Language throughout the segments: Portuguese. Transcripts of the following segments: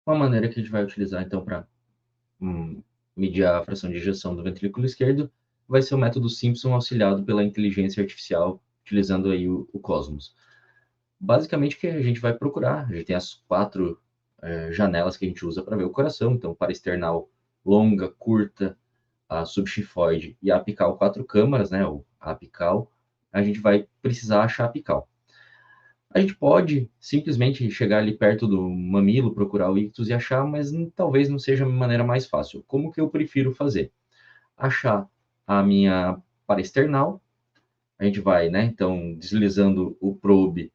Uma maneira que a gente vai utilizar, então, para medir a fração de ejeção do ventrículo esquerdo vai ser o método Simpson auxiliado pela inteligência artificial, utilizando aí o Cosmos. Basicamente, o que a gente vai procurar, a gente tem as 4 janelas que a gente usa para ver o coração, então, paraesternal longa, curta, a subxifoide e a apical 4 câmaras, né, ou a apical, a gente vai precisar achar a apical. A gente pode simplesmente chegar ali perto do mamilo, procurar o ictus e achar, mas talvez não seja a maneira mais fácil. Como que eu prefiro fazer? Achar a minha paraesternal, a gente vai, né, então, deslizando o probe,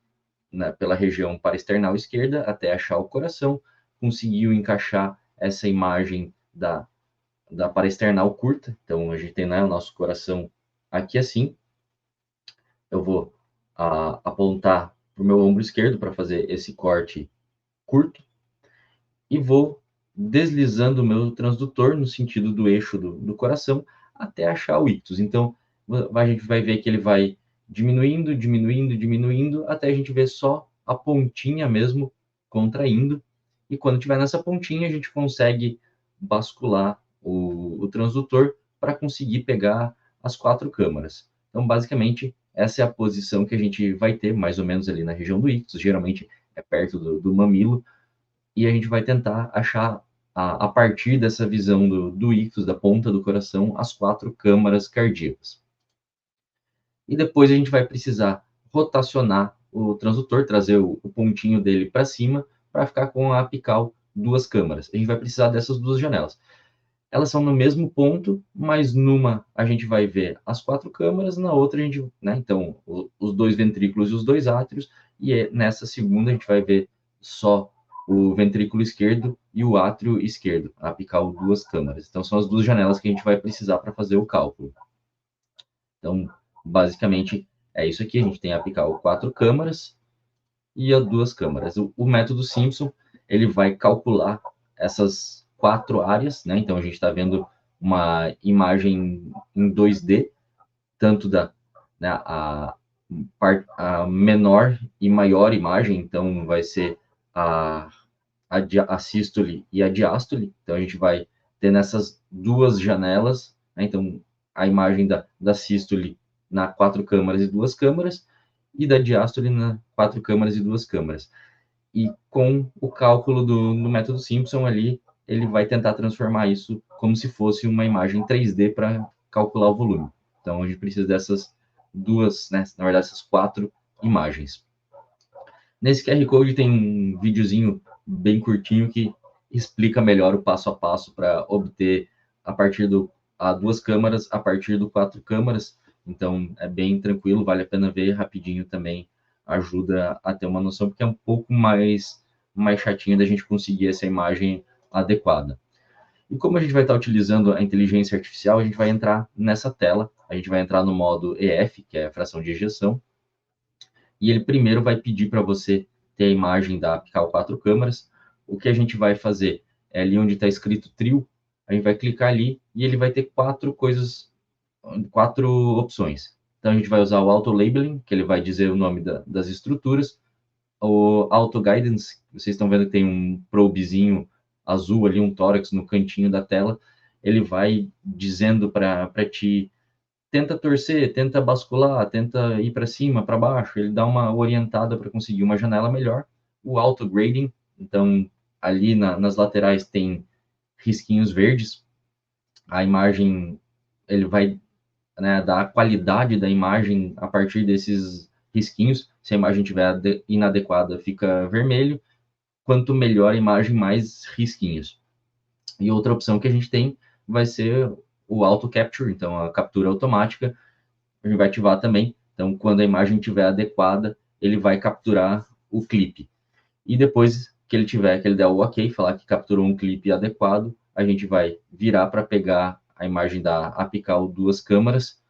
né, pela região paraesternal esquerda até achar o coração, conseguiu encaixar essa imagem da paraesternal curta, então a gente tem, né, o nosso coração aqui assim, eu vou apontar para o meu ombro esquerdo para fazer esse corte curto e vou deslizando o meu transdutor no sentido do eixo do coração até achar o ictus. Então, a gente vai ver que ele vai diminuindo, diminuindo, diminuindo, até a gente ver só a pontinha mesmo contraindo. E quando tiver nessa pontinha, a gente consegue bascular o transdutor para conseguir pegar as 4 câmaras. Então, basicamente, essa é a posição que a gente vai ter, mais ou menos ali na região do ictus, geralmente é perto do mamilo, e a gente vai tentar achar, a partir dessa visão do ictus, da ponta do coração, as 4 câmaras cardíacas. E depois a gente vai precisar rotacionar o transdutor, trazer o pontinho dele para cima, para ficar com a apical 2 câmaras. A gente vai precisar dessas 2 janelas. Elas são no mesmo ponto, mas numa a gente vai ver as 4 câmaras, na outra a gente, né, então, os 2 ventrículos e os 2 átrios, e nessa segunda a gente vai ver só o ventrículo esquerdo e o átrio esquerdo, a apical 2 câmaras. Então, são as 2 janelas que a gente vai precisar para fazer o cálculo. Então, basicamente, é isso aqui. A gente tem a apical 4 câmaras e as 2 câmaras. O método Simpson, ele vai calcular essas 4 áreas, né? Então, a gente está vendo uma imagem em 2D, tanto né, a menor e maior imagem, então vai ser a sístole e a diástole. Então, a gente vai ter nessas 2 janelas, né? Então, a imagem da sístole na 4 câmaras e 2 câmaras, e da diástole na 4 câmaras e 2 câmaras. E com o cálculo do método Simpson ali, ele vai tentar transformar isso como se fosse uma imagem 3D para calcular o volume. Então, a gente precisa dessas 2, né, na verdade, essas 4 imagens. Nesse QR Code tem um videozinho bem curtinho que explica melhor o passo a passo para obter a partir a 2 câmaras, a partir do 4 câmaras. Então, é bem tranquilo, vale a pena ver rapidinho também, ajuda a ter uma noção, porque é um pouco mais chatinho da gente conseguir essa imagem adequada. E como a gente vai estar utilizando a inteligência artificial, a gente vai entrar nessa tela, a gente vai entrar no modo EF, que é a fração de ejeção, e ele primeiro vai pedir para você ter a imagem da apical 4 câmaras. O que a gente vai fazer é ali onde está escrito trio, a gente vai clicar ali e ele vai ter 4 opções. Então a gente vai usar o auto labeling, que ele vai dizer o nome das estruturas, o auto guidance, vocês estão vendo que tem um probezinho azul ali, um tórax no cantinho da tela, ele vai dizendo para ti, tenta torcer, tenta bascular, tenta ir para cima, para baixo, ele dá uma orientada para conseguir uma janela melhor. O auto grading, então ali nas laterais tem risquinhos verdes, a imagem, ele vai, né, dar a qualidade da imagem a partir desses risquinhos. Se a imagem estiver inadequada, fica vermelho. Quanto melhor a imagem, mais risquinhos. E outra opção que a gente tem vai ser o auto capture, então a captura automática, a gente vai ativar também. Então, quando a imagem estiver adequada, ele vai capturar o clipe. E depois que ele der o OK, falar que capturou um clipe adequado, a gente vai virar para pegar a imagem da apical 2 câmaras,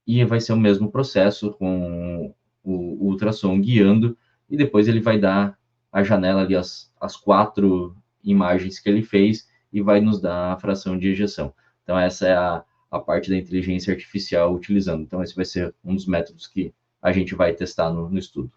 e vai ser o mesmo processo com o ultrassom guiando, e depois ele vai dar a janela ali, as 4 imagens que ele fez, e vai nos dar a fração de ejeção. Então, essa é a parte da inteligência artificial utilizando. Então, esse vai ser um dos métodos que a gente vai testar no estudo.